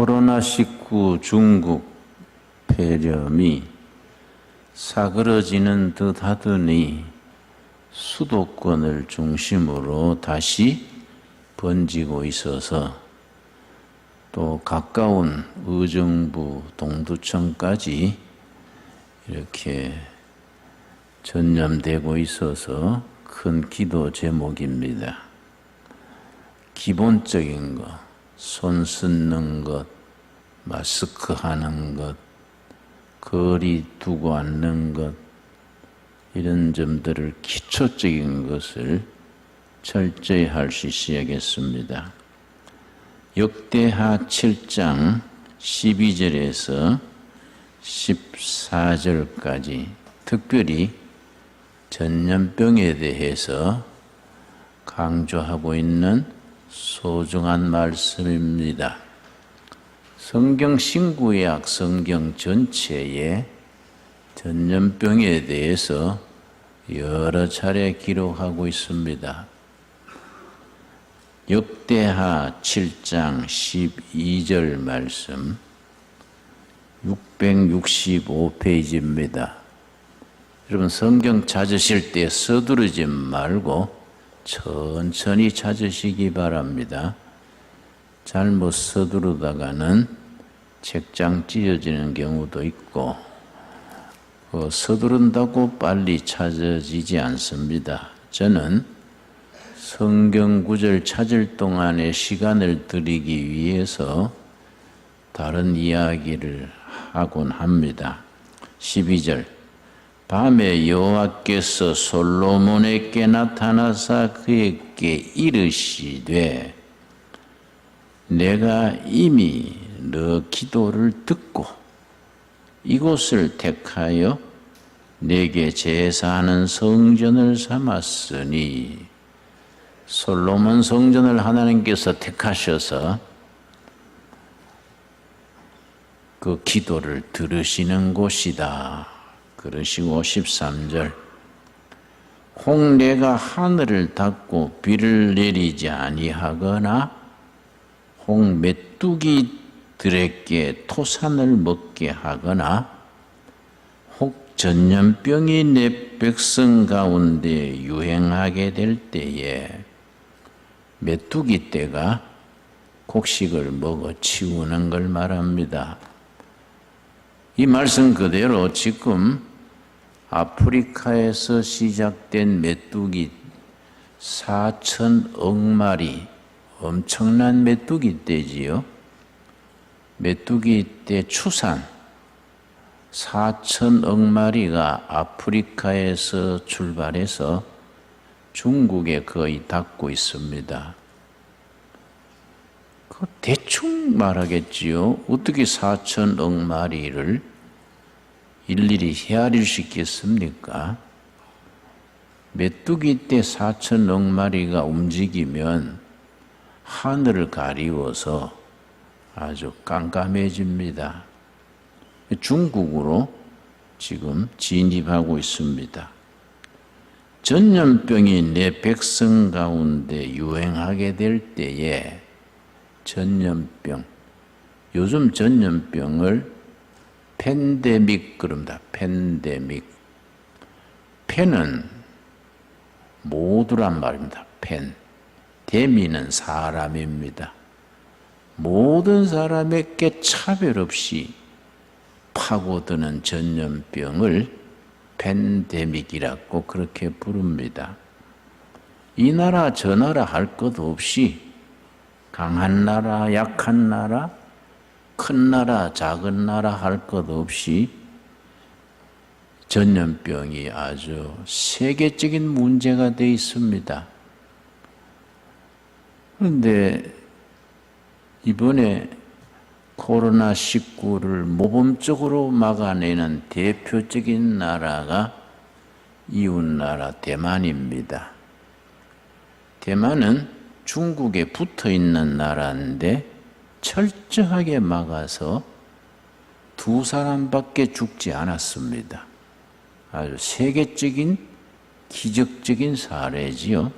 코로나19 중국 폐렴이 사그러지는 듯 하더니 수도권을 중심으로 다시 번지고 있어서 또 가까운 의정부 동두천까지 이렇게 전염되고 있어서 큰 기도 제목입니다. 기본적인 것, 손 씻는 것, 마스크 하는 것, 거리 두고 앉는 것, 이런 점들을 기초적인 것을 철저히 할 수 있어야겠습니다. 역대하 7장 12절에서 14절까지 특별히 전염병에 대해서 강조하고 있는 소중한 말씀입니다. 성경 신구약 성경 전체에 전염병에 대해서 여러 차례 기록하고 있습니다. 역대하 7장 12절 말씀 665페이지입니다. 여러분 성경 찾으실 때 서두르지 말고 천천히 찾으시기 바랍니다. 잘못 서두르다가는 책장 찢어지는 경우도 있고 서두른다고 빨리 찾아지지 않습니다. 저는 성경 구절 찾을 동안에 시간을 드리기 위해서 다른 이야기를 하곤 합니다. 12절 밤에 여호와께서 솔로몬에게 나타나사 그에게 이르시되 내가 이미 너 기도를 듣고 이곳을 택하여 내게 제사하는 성전을 삼았으니 솔로몬 성전을 하나님께서 택하셔서 그 기도를 들으시는 곳이다. 그러시고 13절 혹 내가 하늘을 닫고 비를 내리지 아니하거나 혹 메뚜기들에게 토산을 먹게 하거나 혹 전염병이 내 백성 가운데 유행하게 될 때에 메뚜기 떼가 곡식을 먹어 치우는 걸 말합니다. 이 말씀 그대로 지금 아프리카에서 시작된 메뚜기 4천억 마리, 엄청난 메뚜기 떼지요. 메뚜기 떼 추산 4천억 마리가 아프리카에서 출발해서 중국에 거의 닿고 있습니다. 대충 말하겠지요. 어떻게 4천억 마리를 일일이 헤아릴 수 있겠습니까? 메뚜기 떼 4천억 마리가 움직이면 하늘을 가리워서 아주 깜깜해집니다. 중국으로 지금 진입하고 있습니다. 전염병이 내 백성 가운데 유행하게 될 때에 전염병, 요즘 전염병을 팬데믹 그럽니다. 팬데믹. 팬은 모두란 말입니다. 팬. 데미는 사람입니다. 모든 사람에게 차별 없이 파고드는 전염병을 팬데믹이라고 그렇게 부릅니다. 이 나라 저 나라 할 것 없이 강한 나라, 약한 나라, 큰 나라, 작은 나라 할 것 없이 전염병이 아주 세계적인 문제가 되어 있습니다. 그런데 이번에 코로나19를 모범적으로 막아내는 대표적인 나라가 이웃나라 대만입니다. 대만은 중국에 붙어 있는 나라인데 철저하게 막아서 2사람밖에 죽지 않았습니다. 아주 세계적인 기적적인 사례지요.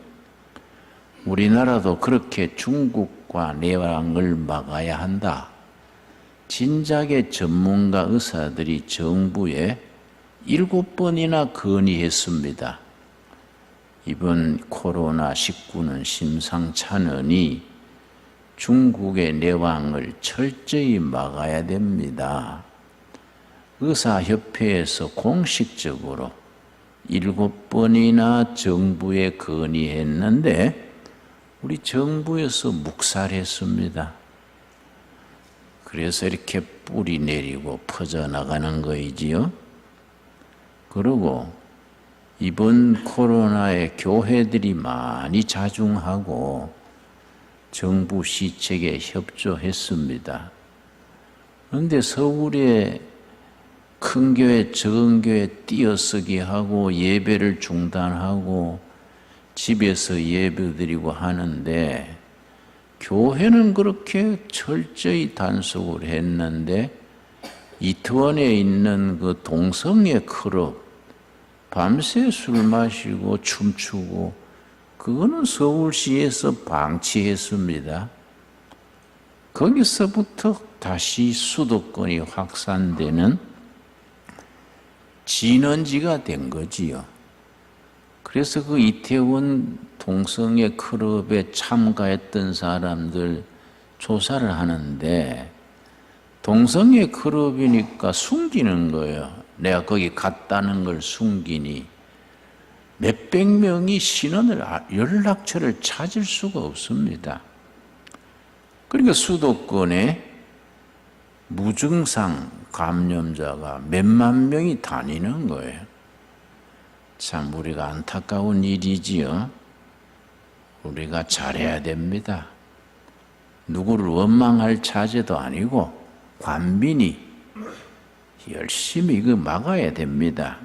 우리나라도 그렇게 중국과 내왕을 막아야 한다. 진작에 전문가 의사들이 정부에 7번이나 건의했습니다. 이번 코로나19는 심상찮으니 중국의 내왕을 철저히 막아야 됩니다. 의사협회에서 공식적으로 7번이나 정부에 건의했는데 우리 정부에서 묵살했습니다. 그래서 이렇게 뿌리 내리고 퍼져나가는 거이지요. 그리고 이번 코로나에 교회들이 많이 자중하고 정부 시책에 협조했습니다. 그런데 서울에 큰 교회, 적은 교회 띄어쓰기 하고 예배를 중단하고 집에서 예배드리고 하는데 교회는 그렇게 철저히 단속을 했는데 이태원에 있는 그 동성애 클럽 밤새 술 마시고 춤추고 그거는 서울시에서 방치했습니다. 거기서부터 다시 수도권이 확산되는 진원지가 된 거지요. 그래서 그 이태원 동성애 클럽에 참가했던 사람들 조사를 하는데 동성애 클럽이니까 숨기는 거예요. 내가 거기 갔다는 걸 숨기니 몇백 명이 신원을 연락처를 찾을 수가 없습니다. 그러니까 수도권에 무증상 감염자가 몇만 명이 다니는 거예요. 참 우리가 안타까운 일이지요. 우리가 잘해야 됩니다. 누구를 원망할 자제도 아니고 관민이 열심히 이거 막아야 됩니다.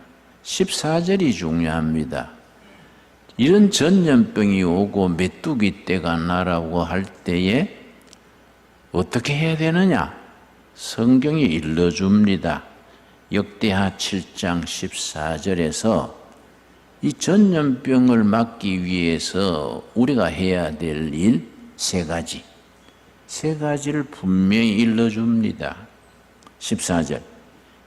14절이 중요합니다. 이런 전염병이 오고 메뚜기 떼가 나라고 할 때에 어떻게 해야 되느냐? 성경이 일러줍니다. 역대하 7장 14절에서 이 전염병을 막기 위해서 우리가 해야 될 일 세 가지를 분명히 일러줍니다. 14절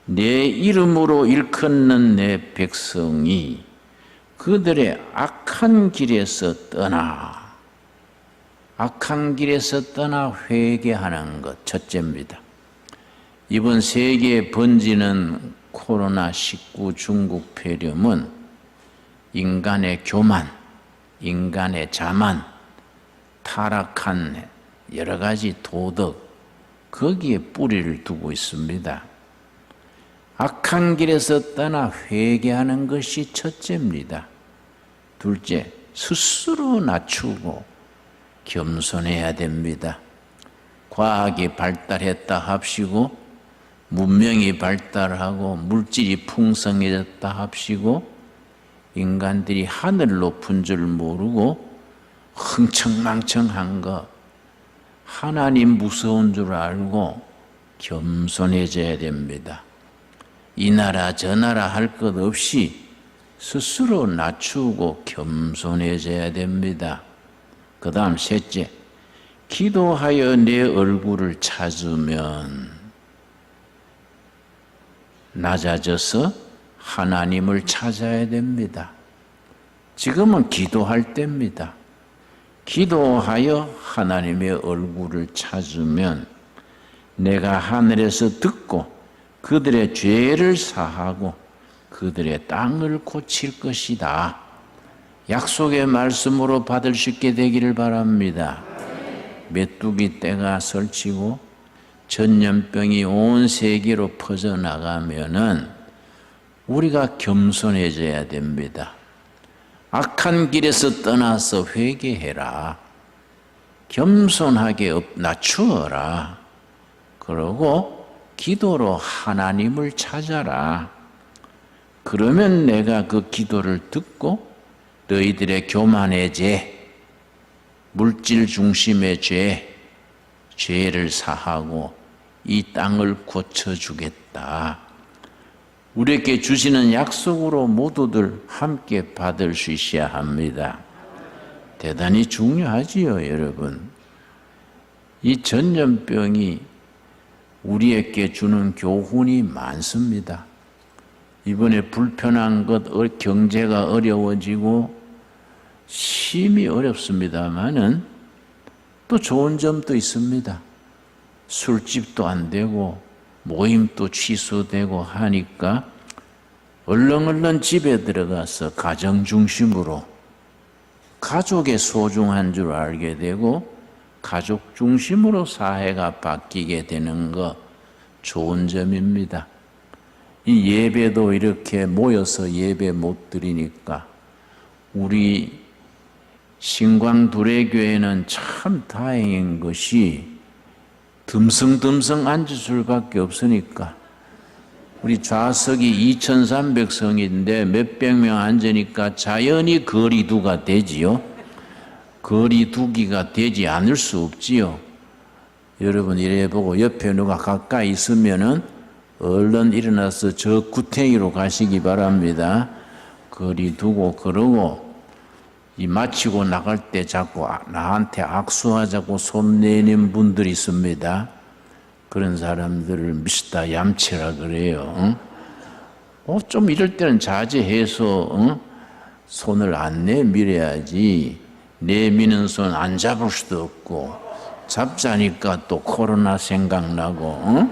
내 이름으로 일컫는 내 백성이 그들의 악한 길에서 떠나 회개하는 것 첫째입니다. 이번 세계에 번지는 코로나19 중국 폐렴은 인간의 교만, 인간의 자만, 타락한 여러 가지 도덕, 거기에 뿌리를 두고 있습니다. 악한 길에서 떠나 회개하는 것이 첫째입니다. 둘째, 스스로 낮추고 겸손해야 됩니다. 과학이 발달했다 합시고 문명이 발달하고 물질이 풍성해졌다 합시고 인간들이 하늘 높은 줄 모르고 흥청망청한 거 하나님 무서운 줄 알고 겸손해져야 됩니다. 이 나라 저 나라 할 것 없이 스스로 낮추고 겸손해져야 됩니다. 그 다음 셋째, 기도하여 내 얼굴을 찾으면 낮아져서 하나님을 찾아야 됩니다. 지금은 기도할 때입니다. 기도하여 하나님의 얼굴을 찾으면 내가 하늘에서 듣고 그들의 죄를 사하고 그들의 땅을 고칠 것이다. 약속의 말씀으로 받을 수 있게 되기를 바랍니다. 메뚜기 떼가 설치고 전염병이 온 세계로 퍼져나가면은 우리가 겸손해져야 됩니다. 악한 길에서 떠나서 회개해라. 겸손하게 낮추어라. 그러고 기도로 하나님을 찾아라. 그러면 내가 그 기도를 듣고 너희들의 교만의 죄, 물질 중심의 죄를 사하고 이 땅을 고쳐주겠다. 우리에게 주시는 약속으로 모두들 함께 받을 수 있어야 합니다. 대단히 중요하지요, 여러분. 이 전염병이 우리에게 주는 교훈이 많습니다. 이번에 불편한 것, 경제가 어려워지고 심히 어렵습니다만은 또 좋은 점도 있습니다. 술집도 안 되고 모임도 취소되고 하니까 얼렁얼렁 집에 들어가서 가정 중심으로 가족의 소중한 줄 알게 되고 가족 중심으로 사회가 바뀌게 되는 거 좋은 점입니다. 이 예배도 이렇게 모여서 예배 못 드리니까 우리 신광두레교회는 참 다행인 것이 듬성듬성 앉을 수밖에 없으니까 우리 좌석이 2300성인데 몇백 명 앉으니까 자연히 거리두가 되지요. 거리두기가 되지 않을 수 없지요. 여러분 이래 보고 옆에 누가 가까이 있으면은 얼른 일어나서 저 구탱이로 가시기 바랍니다. 거리두고 그러고 이 마치고 나갈 때 자꾸 나한테 악수하자고 손 내는 분들이 있습니다. 그런 사람들을 미스터 얌체라 그래요. 좀 이럴 때는 자제해서 손을 안 내밀어야지. 내미는 손 안 잡을 수도 없고 잡자니까 또 코로나 생각나고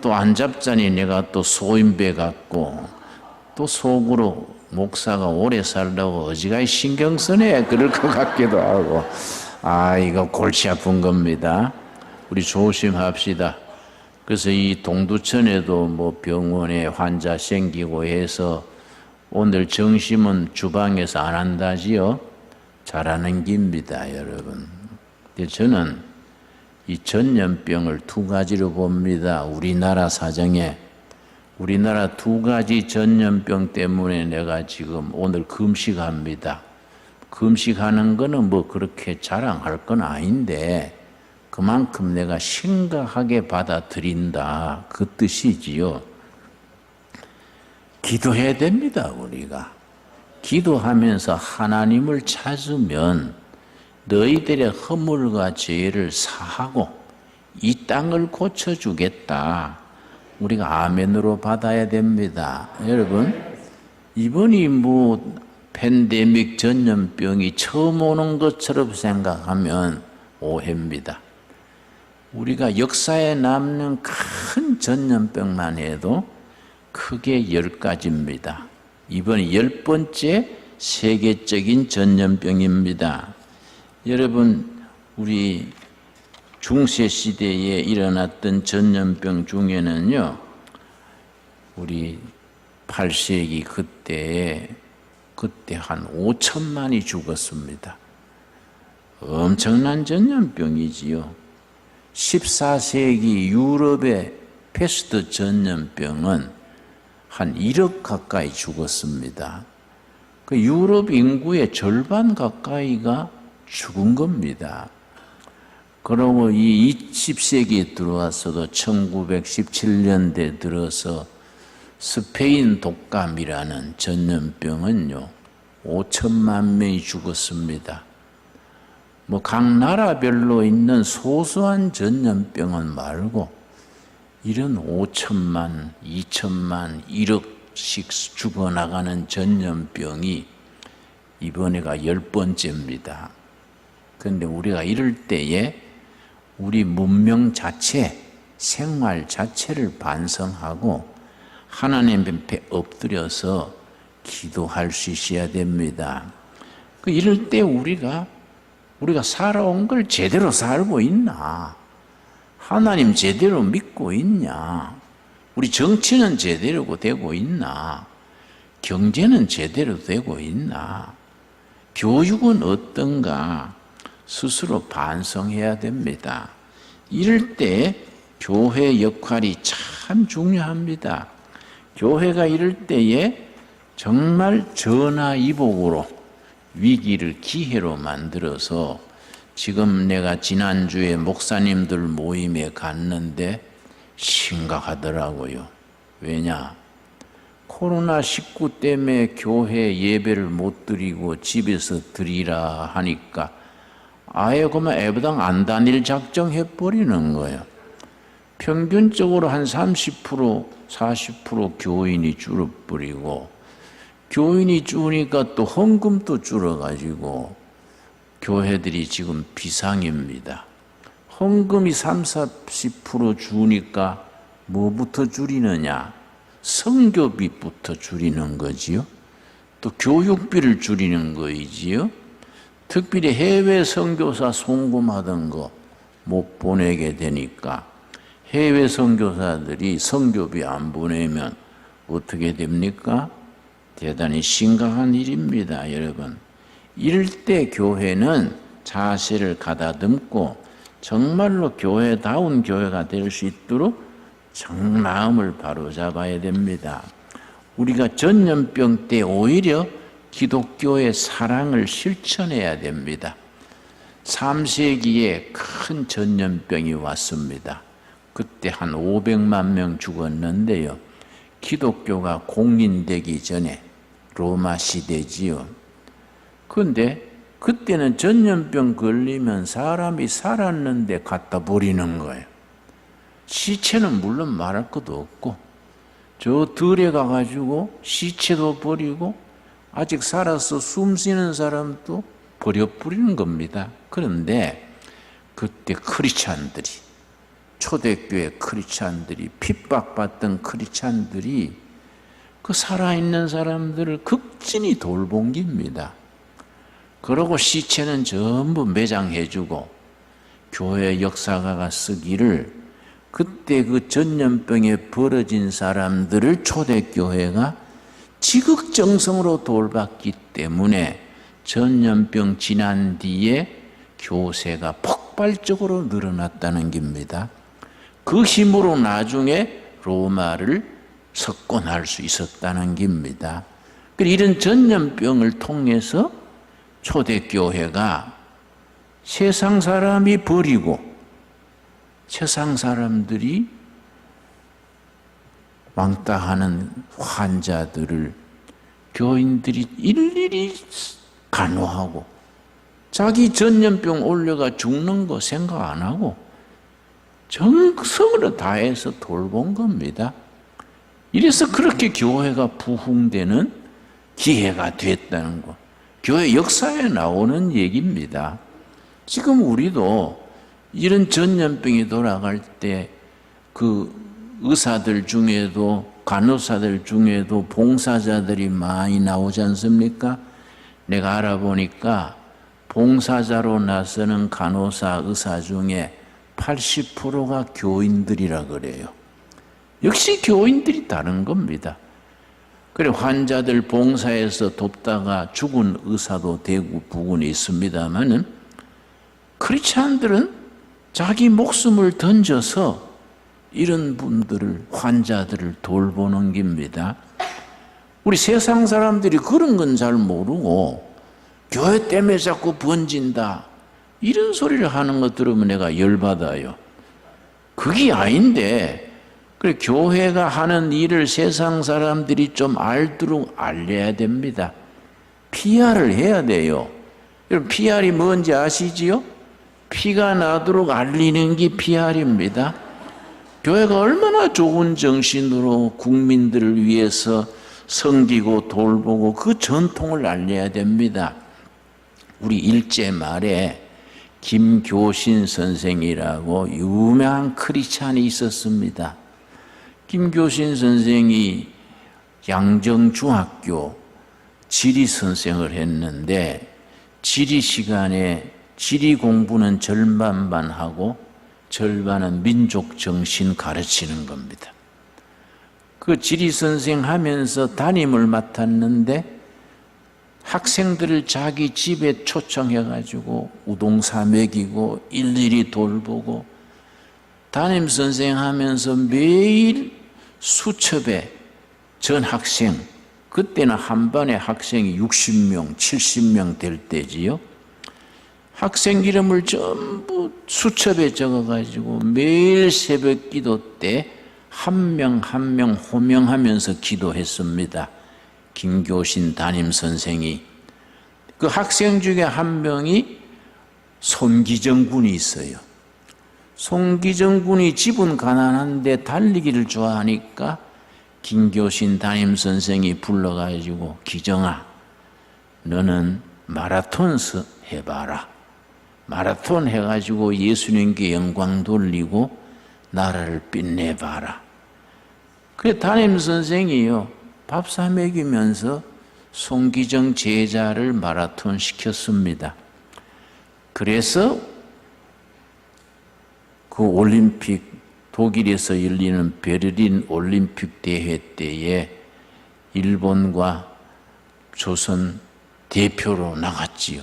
또 안 잡자니 내가 또 소인배 같고 또 속으로 목사가 오래 살라고 어지간히 신경 쓰네 그럴 것 같기도 하고 이거 골치 아픈 겁니다. 우리 조심합시다. 그래서 이 동두천에도 뭐 병원에 환자 생기고 해서 오늘 정심은 주방에서 안 한다지요. 잘하는깁니다, 여러분. 근데 저는 이 전염병을 두 가지로 봅니다. 우리나라 사정에. 우리나라 두 가지 전염병 때문에 내가 지금 오늘 금식합니다. 금식하는 거는 뭐 그렇게 자랑할 건 아닌데 그만큼 내가 심각하게 받아들인다. 그 뜻이지요. 기도해야 됩니다, 우리가. 기도하면서 하나님을 찾으면 너희들의 허물과 죄를 사하고 이 땅을 고쳐주겠다. 우리가 아멘으로 받아야 됩니다. 여러분, 이번이 뭐 팬데믹 전염병이 처음 오는 것처럼 생각하면 오해입니다. 우리가 역사에 남는 큰 전염병만 해도 크게 10가지입니다. 이번이 10번째 세계적인 전염병입니다. 여러분, 우리 중세시대에 일어났던 전염병 중에는요, 우리 8세기 그때 한 5천만이 죽었습니다. 엄청난 전염병이지요. 14세기 유럽의 패스트 전염병은 한 1억 가까이 죽었습니다. 그 유럽 인구의 절반 가까이가 죽은 겁니다. 그리고 이 20세기에 들어와서도 1917년대 들어서 스페인 독감이라는 전염병은요, 5천만 명이 죽었습니다. 뭐 각 나라별로 있는 소소한 전염병은 말고 이런 5천만, 2천만, 1억씩 죽어나가는 전염병이 이번에가 10번째입니다. 그런데 우리가 이럴 때에 우리 문명 자체, 생활 자체를 반성하고 하나님 앞에 엎드려서 기도할 수 있어야 됩니다. 이럴 때 우리가 살아온 걸 제대로 살고 있나? 하나님 제대로 믿고 있냐? 우리 정치는 제대로 되고 있나? 경제는 제대로 되고 있나? 교육은 어떤가? 스스로 반성해야 됩니다. 이럴 때 교회 역할이 참 중요합니다. 교회가 이럴 때에 정말 전화위복으로 위기를 기회로 만들어서 지금 내가 지난주에 목사님들 모임에 갔는데 심각하더라고요. 왜냐? 코로나19 때문에 교회 예배를 못 드리고 집에서 드리라 하니까 아예 그만 예배당 안 다닐 작정해버리는 거예요. 평균적으로 한 30%, 40% 교인이 줄어버리고, 교인이 줄으니까 또 헌금도 줄어가지고 교회들이 지금 비상입니다. 헌금이 30~40% 주니까 뭐부터 줄이느냐? 선교비부터 줄이는 거지요. 또 교육비를 줄이는 거이지요. 특별히 해외 선교사 송금하던 거 못 보내게 되니까 해외 선교사들이 선교비 안 보내면 어떻게 됩니까? 대단히 심각한 일입니다, 여러분. 이럴 때 교회는 자세를 가다듬고 정말로 교회다운 교회가 될 수 있도록 정 마음을 바로잡아야 됩니다. 우리가 전염병 때 오히려 기독교의 사랑을 실천해야 됩니다. 3세기에 큰 전염병이 왔습니다. 그때 한 500만 명 죽었는데요. 기독교가 공인되기 전에 로마 시대지요. 그런데 그때는 전염병 걸리면 사람이 살았는데 갖다 버리는 거예요. 시체는 물론 말할 것도 없고 저 들에 가가지고 시체도 버리고 아직 살아서 숨 쉬는 사람도 버려버리는 겁니다. 그런데 그때 크리스찬들이, 초대교회 크리스찬들이, 핍박받던 크리스찬들이 그 살아있는 사람들을 극진히 돌본깁니다. 그러고 시체는 전부 매장해주고 교회 역사가가 쓰기를 그때 그 전염병에 벌어진 사람들을 초대교회가 지극정성으로 돌봤기 때문에 전염병 지난 뒤에 교세가 폭발적으로 늘어났다는 겁니다. 그 힘으로 나중에 로마를 석권할 수 있었다는 겁니다. 이런 전염병을 통해서 초대교회가 세상 사람이 버리고 세상 사람들이 왕따하는 환자들을 교인들이 일일이 간호하고 자기 전염병 올려가 죽는 거 생각 안 하고 정성으로 다해서 돌본 겁니다. 이래서 그렇게 교회가 부흥되는 기회가 됐다는 거. 교회 역사에 나오는 얘기입니다. 지금 우리도 이런 전염병이 돌아갈 때 그 의사들 중에도 간호사들 중에도 봉사자들이 많이 나오지 않습니까? 내가 알아보니까 봉사자로 나서는 간호사, 의사 중에 80%가 교인들이라 그래요. 역시 교인들이 다른 겁니다. 그래 환자들 봉사해서 돕다가 죽은 의사도 대구 부근에 있습니다만은 크리스찬들은 자기 목숨을 던져서 이런 분들을 환자들을 돌보는 겁니다. 우리 세상 사람들이 그런 건 잘 모르고 교회 때문에 자꾸 번진다 이런 소리를 하는 거 들으면 내가 열받아요. 그게 아닌데 그래 교회가 하는 일을 세상 사람들이 좀 알도록 알려야 됩니다. PR을 해야 돼요. 여러분 PR이 뭔지 아시지요? 피가 나도록 알리는 게 PR입니다. 교회가 얼마나 좋은 정신으로 국민들을 위해서 섬기고 돌보고 그 전통을 알려야 됩니다. 우리 일제 말에 김교신 선생이라고 유명한 크리스찬이 있었습니다. 김교신 선생이 양정중학교 지리 선생을 했는데 지리 시간에 지리 공부는 절반만 하고 절반은 민족 정신 가르치는 겁니다. 그 지리 선생 하면서 담임을 맡았는데 학생들을 자기 집에 초청해가지고 우동사 먹이고 일일이 돌보고 담임 선생 하면서 매일 수첩에 전 학생, 그때는 한 반에 학생이 60명, 70명 될 때지요. 학생 이름을 전부 수첩에 적어가지고 매일 새벽 기도 때 한 명 한 명 호명하면서 기도했습니다. 김교신 담임 선생이. 그 학생 중에 한 명이 손기정 군이 있어요. 송기정 군이 집은 가난한데 달리기를 좋아하니까 김교신 담임선생이 불러가지고 기정아, 너는 마라톤 해봐라. 마라톤 해가지고 예수님께 영광 돌리고 나라를 빛내봐라. 그래 담임선생이요, 밥 사 먹이면서 송기정 제자를 마라톤 시켰습니다. 그래서 그 올림픽, 독일에서 열리는 베를린 올림픽 대회 때에 일본과 조선 대표로 나갔지요.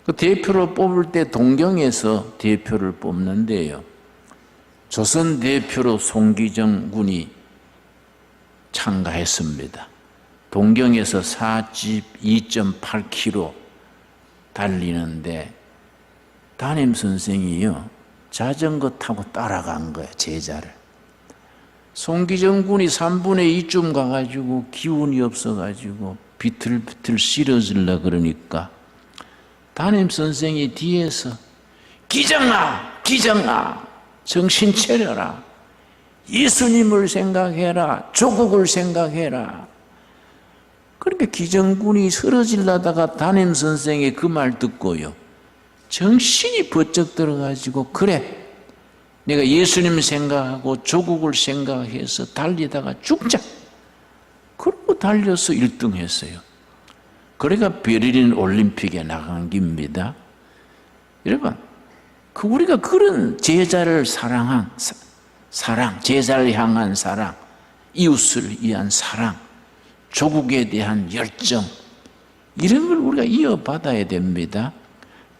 그 대표로 뽑을 때 동경에서 대표를 뽑는데요, 조선 대표로 송기정 군이 참가했습니다. 동경에서 42.8km 달리는데 담임선생이요, 자전거 타고 따라간 거예요, 제자를. 송기정 군이 3분의 2쯤 가가지고 기운이 없어가지고 비틀비틀 쓰러지려 그러니까 담임선생이 뒤에서 기정아, 기정아, 정신 차려라. 예수님을 생각해라. 조국을 생각해라. 그렇게 기정군이 쓰러지려다가 담임선생의 그 말 듣고요, 정신이 번쩍 들어가지고, 그래, 내가 예수님 생각하고 조국을 생각해서 달리다가 죽자. 그러고 달려서 1등 했어요. 그러니까 베를린 올림픽에 나간 겁니다. 여러분, 우리가 그런 제자를 사랑, 제자를 향한 사랑, 이웃을 위한 사랑, 조국에 대한 열정, 이런 걸 우리가 이어받아야 됩니다.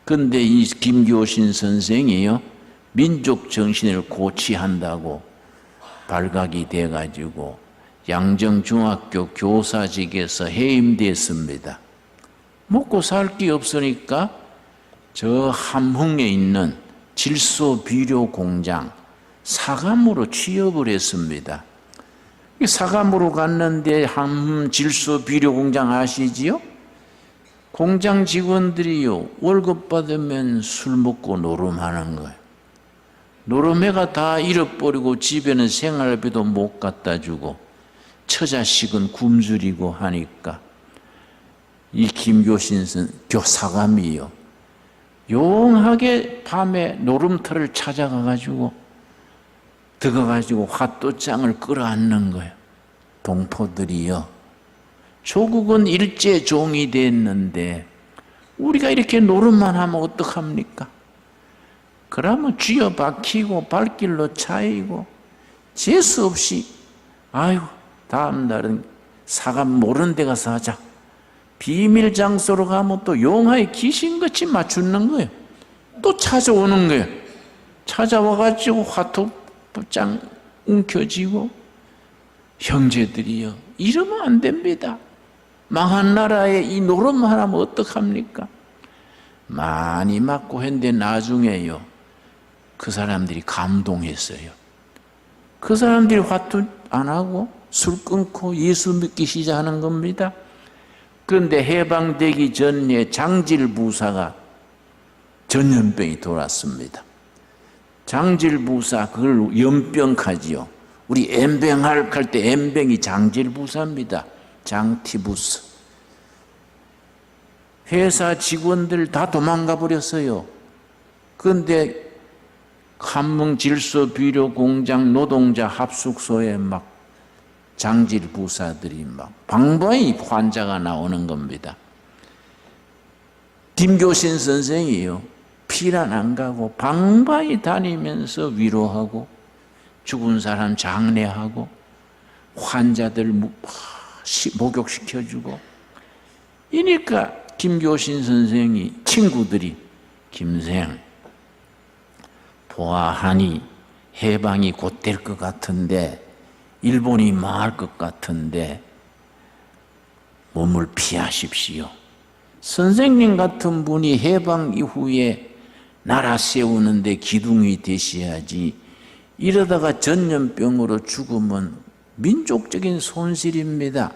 그런데 이 김교신 선생이요, 민족 정신을 고취한다고 발각이 돼가지고 양정중학교 교사직에서 해임됐습니다. 먹고 살 게 없으니까 저 함흥에 있는 질소비료 공장 사감으로 취업을 했습니다. 사감으로 갔는데 함흥 질소비료 공장 아시지요? 공장 직원들이요, 월급 받으면 술 먹고 노름하는 거예요. 노름해가 다 잃어버리고 집에는 생활비도 못 갖다 주고 처자식은 굶주리고 하니까 이 김교신 교사감이요, 용하게 밤에 노름터를 찾아가가지고 들어가가지고 화또장을 끌어안는 거예요. 동포들이요, 조국은 일제 종이 됐는데 우리가 이렇게 노름만 하면 어떡합니까? 그러면 쥐어 박히고 발길로 차이고 재수 없이, 아유, 다음 날은 사감 모르는 데 가서 하자. 비밀 장소로 가면 또 용하에 귀신같이 맞추는 거예요. 또 찾아오는 거예요. 찾아와가지고 화토장 움켜쥐고, 형제들이요, 이러면 안 됩니다. 망한 나라에 이 노름만 하면 어떡합니까? 많이 맞고 했는데 나중에요, 그 사람들이 감동했어요. 그 사람들이 화투 안 하고 술 끊고 예수 믿기 시작하는 겁니다. 그런데 해방되기 전에 장질부사가 전염병이 돌았습니다. 장질부사, 그걸 연병하지요. 우리 엠병할 때 엠병이 장질부사입니다. 장티부스. 회사 직원들 다 도망가 버렸어요. 그런데 함흥 질소비료 공장 노동자 합숙소에 막 장질부사들이 막 방방이 환자가 나오는 겁니다. 김교신 선생이요, 피란 안 가고 방방이 다니면서 위로하고 죽은 사람 장례하고 환자들 목욕시켜주고. 이니까 김교신 선생이 친구들이, 김생 보아하니 해방이 곧 될 것 같은데, 일본이 망할 것 같은데 몸을 피하십시오. 선생님 같은 분이 해방 이후에 나라 세우는데 기둥이 되셔야지, 이러다가 전염병으로 죽으면 민족적인 손실입니다.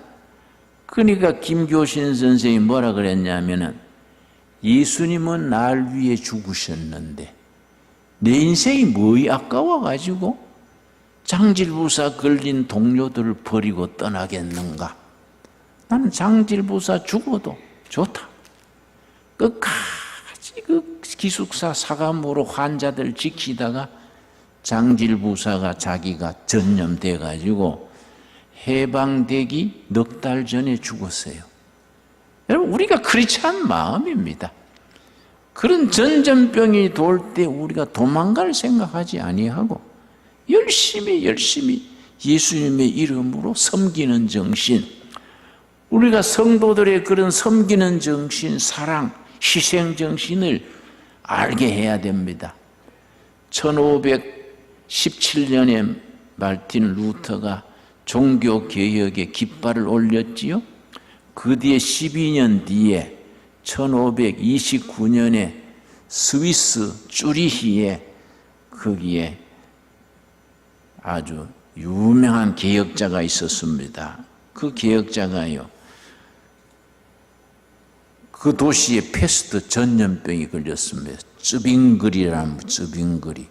그러니까 김교신 선생이 뭐라 그랬냐면은, 예수님은 날 위해 죽으셨는데 내 인생이 뭐이 아까워가지고 장질부사 걸린 동료들을 버리고 떠나겠는가? 나는 장질부사 죽어도 좋다. 끝까지 그 기숙사 사감으로 환자들 지키다가 장질부사가 자기가 전염돼가지고 해방되기 넉 달 전에 죽었어요. 여러분, 우리가 그렇지 않은 마음입니다. 그런 전염병이 돌 때 우리가 도망갈 생각하지 아니하고 열심히 예수님의 이름으로 섬기는 정신, 우리가 성도들의 그런 섬기는 정신, 사랑, 희생 정신을 알게 해야 됩니다. 1517년에 마르틴 루터가 종교개혁의 깃발을 올렸지요. 그 뒤에 12년 뒤에 1529년에 스위스 쭈리히에 거기에 아주 유명한 개혁자가 있었습니다. 그 개혁자가요, 그 도시에 패스트 전염병이 걸렸습니다. 쯔빙글이라는 쯔빙글이.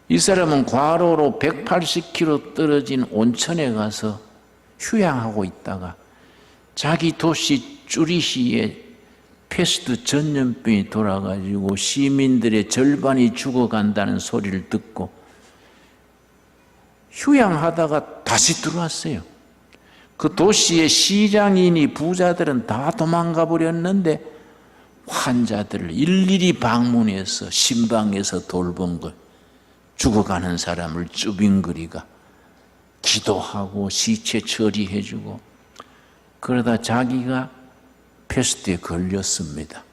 이 사람은 과로로 180km 떨어진 온천에 가서 휴양하고 있다가 자기 도시 쭈리히에 패스트 전염병이 돌아가지고 시민들의 절반이 죽어간다는 소리를 듣고 휴양하다가 다시 들어왔어요. 그 도시의 시장이니 부자들은 다 도망가 버렸는데 환자들을 일일이 방문해서 신방에서 돌본 걸, 죽어가는 사람을 쭈빙그리가 기도하고 시체 처리해주고, 그러다 자기가 패스트에 걸렸습니다.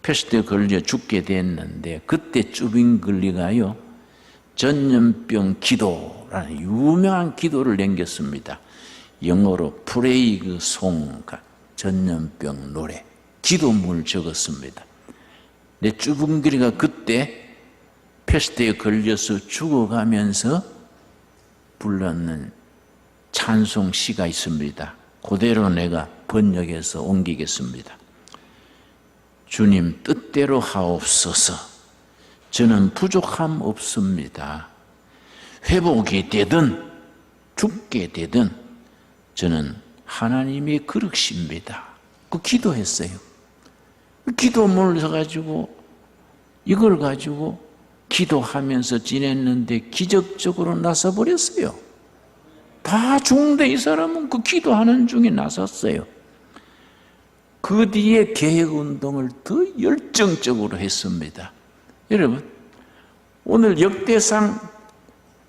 패스트에 걸려 죽게 됐는데 그때 쭈빙글리가요 전염병 기도라는 유명한 기도를 남겼습니다. 영어로 프레이그 송, 전염병 노래, 기도문을 적었습니다. 내 쭈빙글리가 그때 패스트에 걸려서 죽어가면서 불렀는 찬송시가 있습니다. 그대로 내가 번역해서 옮기겠습니다. 주님 뜻대로 하옵소서. 저는 부족함 없습니다. 회복이 되든 죽게 되든 저는 하나님의 그릇입니다. 그 기도했어요. 그 기도문을 써가지고 이걸 가지고 기도하면서 지냈는데 기적적으로 나서버렸어요. 다 죽는데 이 사람은 그 기도하는 중에 나섰어요. 그 뒤에 개혁운동을 더 열정적으로 했습니다. 여러분, 오늘 역대하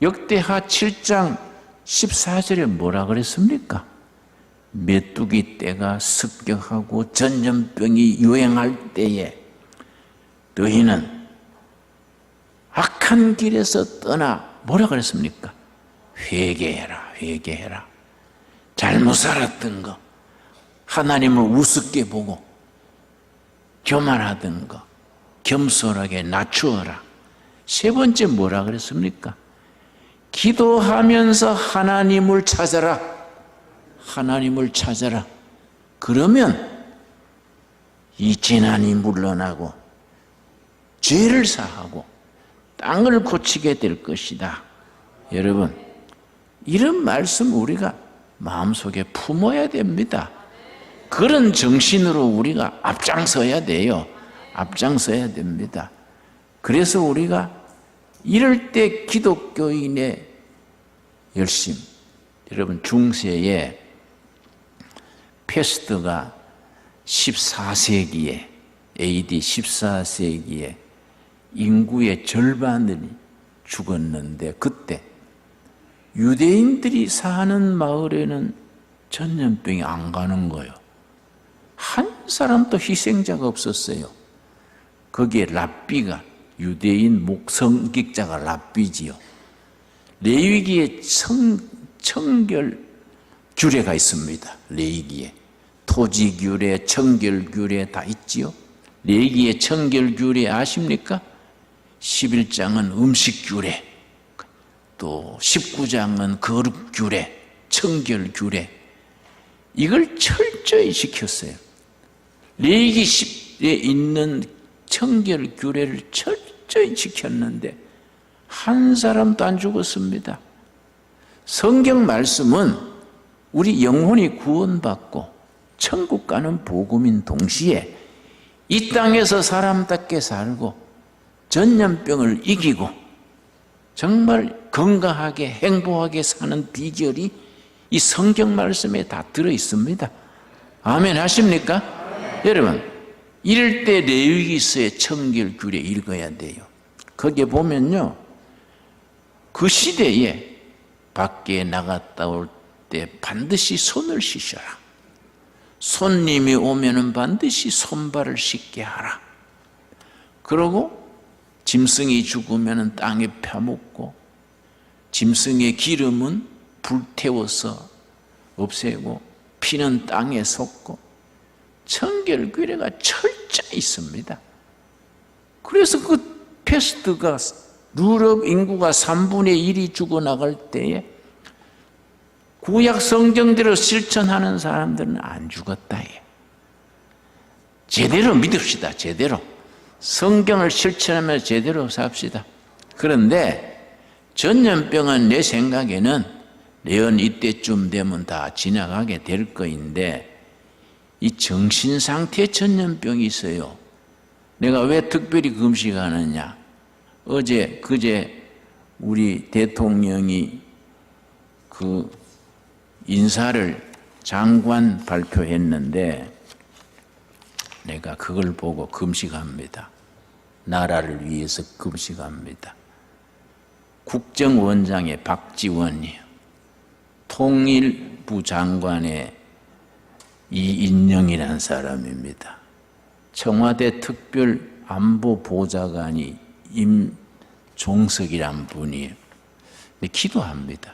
7장 14절에 뭐라 그랬습니까? 메뚜기 떼가 습격하고 전염병이 유행할 때에 너희는 악한 길에서 떠나 뭐라 그랬습니까? 회개해라. 잘못 살았던 거, 하나님을 우습게 보고 교만하던 거 겸손하게 낮추어라. 세 번째 뭐라 그랬습니까? 기도하면서 하나님을 찾아라. 그러면 이 재난이 물러나고 죄를 사하고 땅을 고치게 될 것이다. 여러분, 이런 말씀 우리가 마음속에 품어야 됩니다. 그런 정신으로 우리가 앞장서야 돼요. 앞장서야 됩니다. 그래서 우리가 이럴 때 기독교인의 열심, 여러분 중세에 패스트가 14세기에 AD 14세기에 인구의 절반이 죽었는데 그때 유대인들이 사는 마을에는 전염병이 안 가는 거예요. 한 사람도 희생자가 없었어요. 거기에 랍비가, 유대인 목성직자가 랍비지요. 레위기에 청결 규례가 있습니다. 레위기에 토지 규례, 청결 규례 다 있지요. 레위기의 청결 규례 아십니까? 11장은 음식 규례, 또 19장은 거룩 규례, 청결 규례, 이걸 철저히 지켰어요. 레위기 10에 있는 청결 규례를 철저히 철저히 지켰는데 한 사람도 안 죽었습니다. 성경 말씀은 우리 영혼이 구원받고 천국 가는 복음인 동시에 이 땅에서 사람답게 살고 전염병을 이기고 정말 건강하게 행복하게 사는 비결이 이 성경 말씀에 다 들어 있습니다. 아멘 하십니까? 여러분, 이럴 때 레위기서의 청결규례 읽어야 돼요. 거기에 보면요, 그 시대에 밖에 나갔다 올 때 반드시 손을 씻어라. 손님이 오면은 반드시 손발을 씻게 하라. 그러고 짐승이 죽으면은 땅에 펴먹고 짐승의 기름은 불태워서 없애고 피는 땅에 쏟고 청결규례가 철저히 있습니다. 그래서 그 패스트가 유럽 인구가 3분의 1이 죽어나갈 때에 구약 성경대로 실천하는 사람들은 안 죽었다. 제대로 믿읍시다. 제대로. 성경을 실천하며 제대로 삽시다. 그런데 전염병은 내 생각에는 내년 이때쯤 되면 다 지나가게 될 거인데 이 정신상태 전염병이 있어요. 내가 왜 특별히 금식하느냐. 어제 그제 우리 대통령이 그 인사를 장관 발표했는데 내가 그걸 보고 금식합니다. 나라를 위해서 금식합니다. 국정원장의 박지원이요. 통일부 장관의 이인영이라는 사람입니다. 청와대 특별안보보좌관이 임종석이란 분이에요. 근데 기도합니다.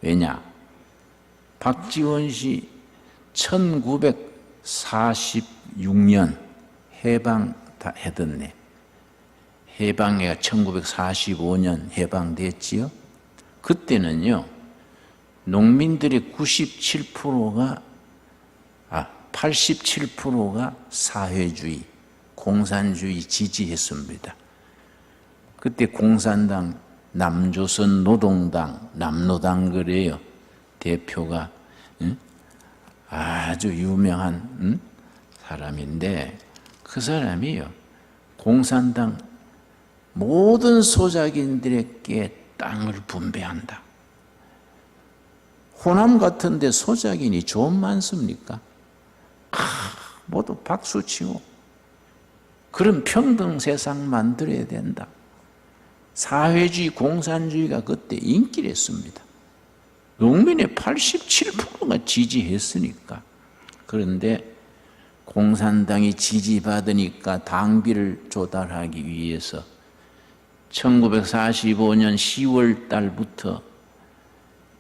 왜냐? 박지원 씨 1946년 해방했던네. 해방해가 1945년 해방됐지요. 그때는요, 농민들의 87%가 사회주의, 공산주의 지지했습니다. 그때 공산당, 남조선 노동당, 남노당 그래요. 대표가 아주 유명한 사람인데 그 사람이요. 공산당 모든 소작인들에게 땅을 분배한다. 호남 같은 데 소작인이 좀 많습니까? 모두 박수치고 그런 평등 세상 만들어야 된다. 사회주의, 공산주의가 그때 인기를 했습니다. 농민의 87%가 지지했으니까. 그런데 공산당이 지지받으니까 당비를 조달하기 위해서 1945년 10월 달부터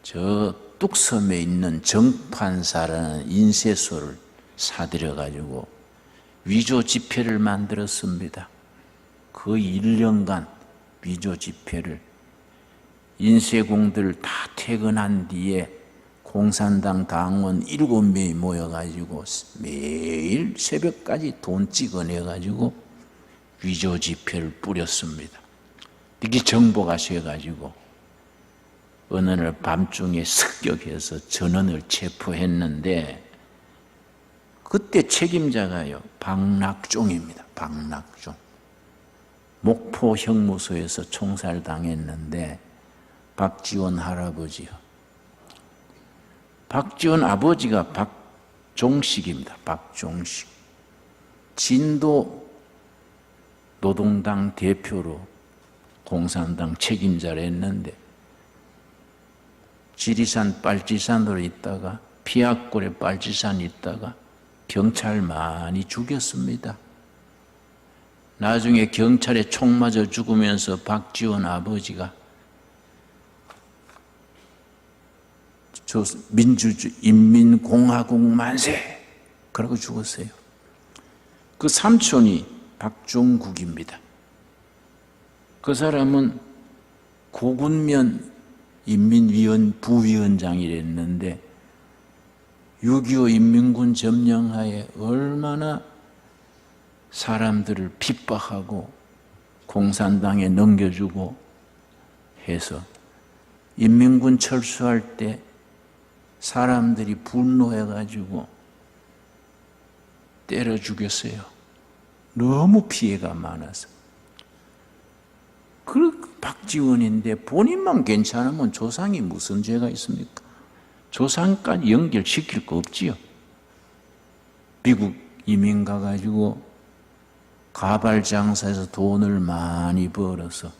저 뚝섬에 있는 정판사라는 인쇄소를 사들여가지고 위조 지폐를 만들었습니다. 거의 1년간 위조 지폐를 인쇄공들 다 퇴근한 뒤에 공산당 당원 7명이 모여가지고 매일 새벽까지 돈 찍어내가지고 위조 지폐를 뿌렸습니다. 이게 정보가 쇠가지고 어느 날 밤중에 습격해서 전원을 체포했는데 그때 책임자가요, 박낙종입니다. 박낙종. 목포 형무소에서 총살당했는데 박지원 할아버지요. 박지원 아버지가 박종식입니다. 박종식. 진도 노동당 대표로 공산당 책임자를 했는데 지리산 빨치산으로 있다가 피악골에 빨치산 있다가 경찰 많이 죽였습니다. 나중에 경찰에 총 맞아 죽으면서 박지원 아버지가 인민공화국 만세! 그러고 죽었어요. 그 삼촌이 박종국입니다. 그 사람은 고군면 부위원장이랬는데 6.25 인민군 점령하에 얼마나 사람들을 핍박하고 공산당에 넘겨주고 해서 인민군 철수할 때 사람들이 분노해가지고 때려 죽였어요. 너무 피해가 많아서. 그 박지원인데 본인만 괜찮으면 조상이 무슨 죄가 있습니까? 조상까지 연결시킬 거 없지요. 미국 이민 가가지고 가발 장사해서 돈을 많이 벌어서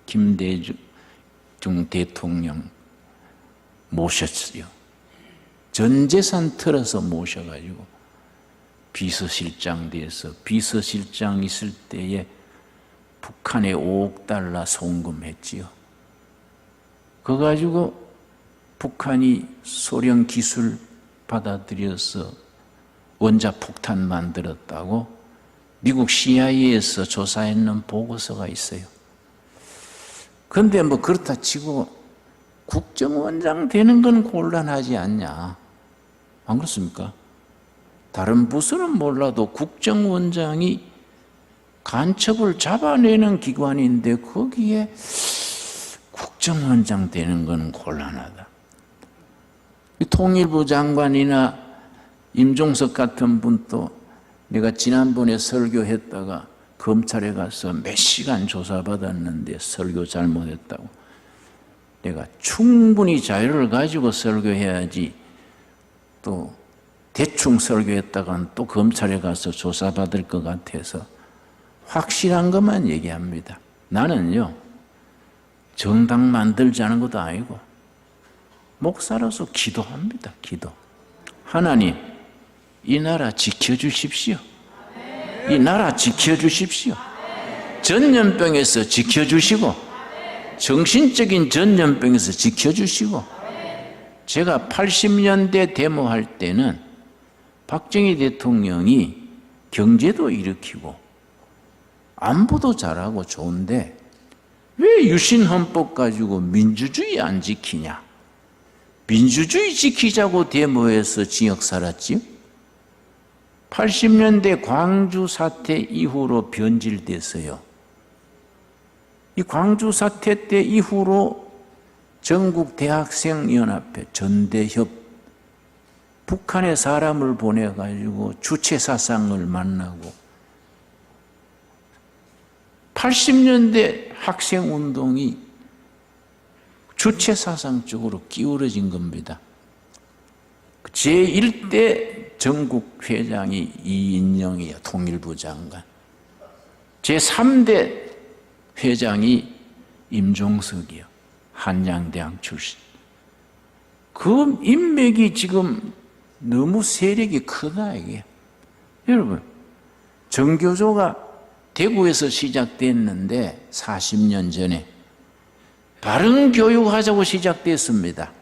김대중 대통령 모셨어요. 전 재산 털어서 모셔가지고 비서실장 돼서 비서실장 있을 때에 북한에 5억 달러 송금했지요. 그거 가지고 북한이 소련 기술 받아들여서 원자폭탄 만들었다고 미국 CIA에서 조사했는 보고서가 있어요. 그런데 뭐 그렇다 치고 국정원장 되는 건 곤란하지 않냐? 안 그렇습니까? 다른 부서는 몰라도 국정원장이 간첩을 잡아내는 기관인데 거기에 국정원장 되는 건 곤란하다. 통일부 장관이나 임종석 같은 분도 내가 지난번에 설교했다가 검찰에 가서 몇 시간 조사받았는데 설교 잘못했다고. 내가 충분히 자유를 가지고 설교해야지 또 대충 설교했다가는 또 검찰에 가서 조사받을 것 같아서 확실한 것만 얘기합니다. 나는요, 정당 만들자는 것도 아니고 목사로서 기도합니다. 기도. 하나님, 이 나라 지켜주십시오. 이 나라 지켜주십시오. 전염병에서 지켜주시고 정신적인 전염병에서 지켜주시고. 제가 80년대 데모할 때는 박정희 대통령이 경제도 일으키고 안보도 잘하고 좋은데 왜 유신헌법 가지고 민주주의 안 지키냐? 민주주의 지키자고 데모해서 징역 살았지요? 80년대 광주 사태 이후로 변질됐어요. 이 광주 사태 때 이후로 전국 대학생연합회 전대협 북한에 사람을 보내가지고 주체사상을 만나고 80년대 학생운동이 주체사상 쪽으로 기울어진 겁니다. 제1대 전국회장이 이인영이에요. 통일부 장관. 제3대 회장이 임종석이요. 한양대학 출신. 그 인맥이 지금 너무 세력이 크다 이게. 여러분, 정교조가 대구에서 시작됐는데 40년 전에 바른 교육하자고 시작됐습니다.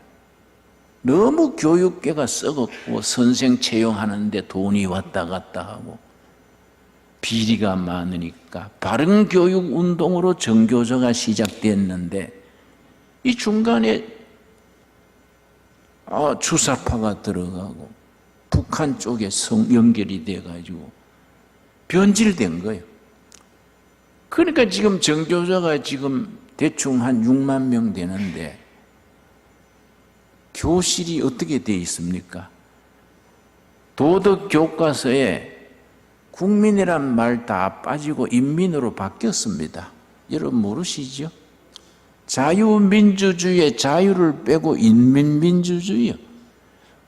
너무 교육계가 썩었고 선생 채용하는데 돈이 왔다 갔다 하고 비리가 많으니까 바른 교육 운동으로 정교조가 시작됐는데 이 중간에 주사파가 들어가고 북한 쪽에 연결이 돼가지고 변질된 거예요. 그러니까 지금 정교조가 지금 대충 한 6만 명 되는데 교실이 어떻게 되어 있습니까? 도덕 교과서에 국민이란 말 다 빠지고 인민으로 바뀌었습니다. 여러분 모르시죠? 자유민주주의의 자유를 빼고 인민민주주의요.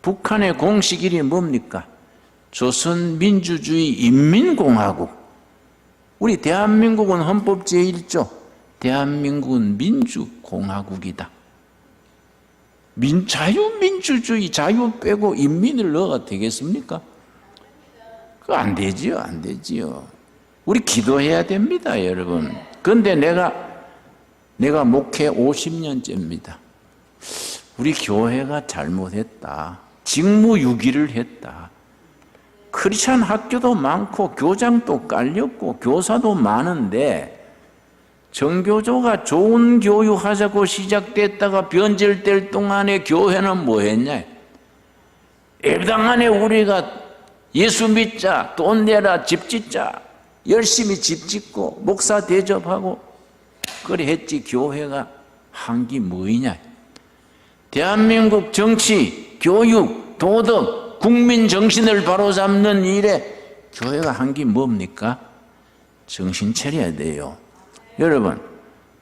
북한의 공식 이름이 뭡니까? 조선민주주의 인민공화국. 우리 대한민국은 헌법 제1조 대한민국은 민주공화국이다. 자유민주주의 자유 빼고 인민을 넣어가 되겠습니까? 그거 안 되지요. 안 되지요. 우리 기도해야 됩니다, 여러분. 그런데 내가 목회 50년째입니다. 우리 교회가 잘못했다. 직무유기를 했다. 크리스찬 학교도 많고 교장도 깔렸고 교사도 많은데 정교조가 좋은 교육하자고 시작됐다가 변질될 동안에 교회는 뭐 했냐? 예배당 안에 우리가 예수 믿자, 돈 내라, 집 짓자 열심히 집 짓고 목사 대접하고 그래 했지. 교회가 한 게 뭐이냐. 대한민국 정치, 교육, 도덕, 국민 정신을 바로잡는 일에 교회가 한 게 뭡니까? 정신 차려야 돼요. 여러분,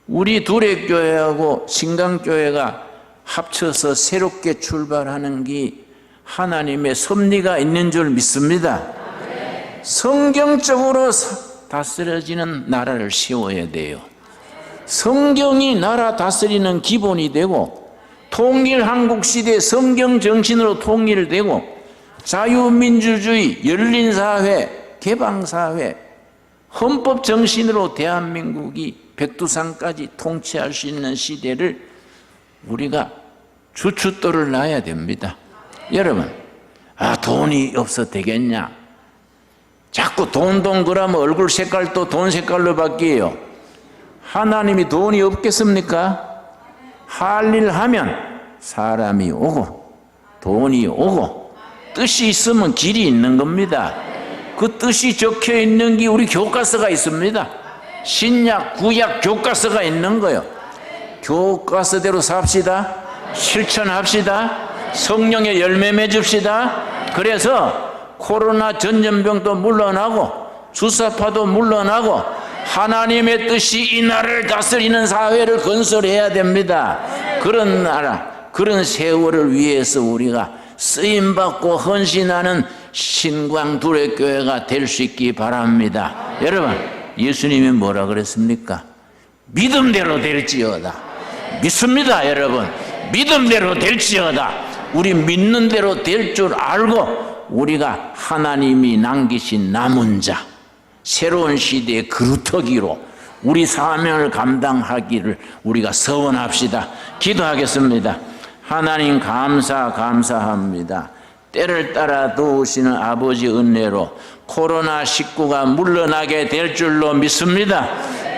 우리 두레교회하고 신강교회가 합쳐서 새롭게 출발하는 게 하나님의 섭리가 있는 줄 믿습니다. 성경적으로 다스려지는 나라를 세워야 돼요. 성경이 나라 다스리는 기본이 되고 통일 한국 시대 성경 정신으로 통일되고 자유민주주의, 열린사회, 개방사회, 헌법 정신으로 대한민국이 백두산까지 통치할 수 있는 시대를 우리가 주춧돌을 놔야 됩니다. 여러분, 돈이 없어 되겠냐? 자꾸 돈 그러면 얼굴 색깔도 돈 색깔로 바뀌어요. 하나님이 돈이 없겠습니까? 할 일 하면 사람이 오고 돈이 오고 뜻이 있으면 길이 있는 겁니다. 그 뜻이 적혀 있는 게 우리 교과서가 있습니다. 신약, 구약 교과서가 있는 거예요. 교과서대로 삽시다. 실천합시다. 성령의 열매 맺읍시다. 그래서 코로나 전염병도 물러나고 주사파도 물러나고 하나님의 뜻이 이 나라를 다스리는 사회를 건설해야 됩니다. 그런 나라, 그런 세월을 위해서 우리가 쓰임받고 헌신하는 신광두레교회가 될 수 있기 바랍니다. 여러분, 예수님이 뭐라 그랬습니까? 믿음대로 될지어다. 믿습니다, 여러분. 믿음대로 될지어다. 우리 믿는 대로 될 줄 알고 우리가 하나님이 남기신 남은 자, 새로운 시대의 그루터기로 우리 사명을 감당하기를 우리가 서원합시다. 기도하겠습니다. 하나님 감사합니다. 때를 따라 도우시는 아버지 은혜로 코로나19가 물러나게 될 줄로 믿습니다.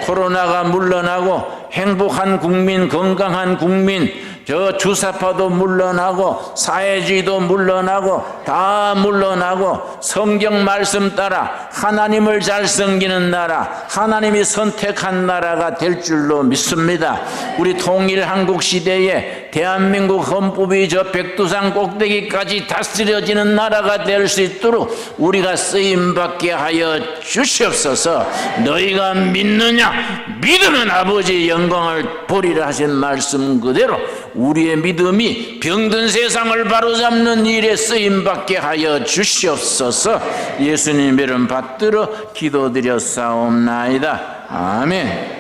코로나가 물러나고 행복한 국민, 건강한 국민, 저 주사파도 물러나고 사회주의도 물러나고 다 물러나고 성경 말씀 따라 하나님을 잘 섬기는 나라, 하나님이 선택한 나라가 될 줄로 믿습니다. 우리 통일 한국 시대에 대한민국 헌법이 저 백두산 꼭대기까지 다스려지는 나라가 될 수 있도록 우리가 쓰임받게 하여 주시옵소서. 너희가 믿느냐? 믿으면 아버지의 영광을 보리라 하신 말씀 그대로 우리의 믿음이 병든 세상을 바로잡는 일에 쓰임받게 하여 주시옵소서. 예수님 이름 받들어 기도드렸사옵나이다. 아멘.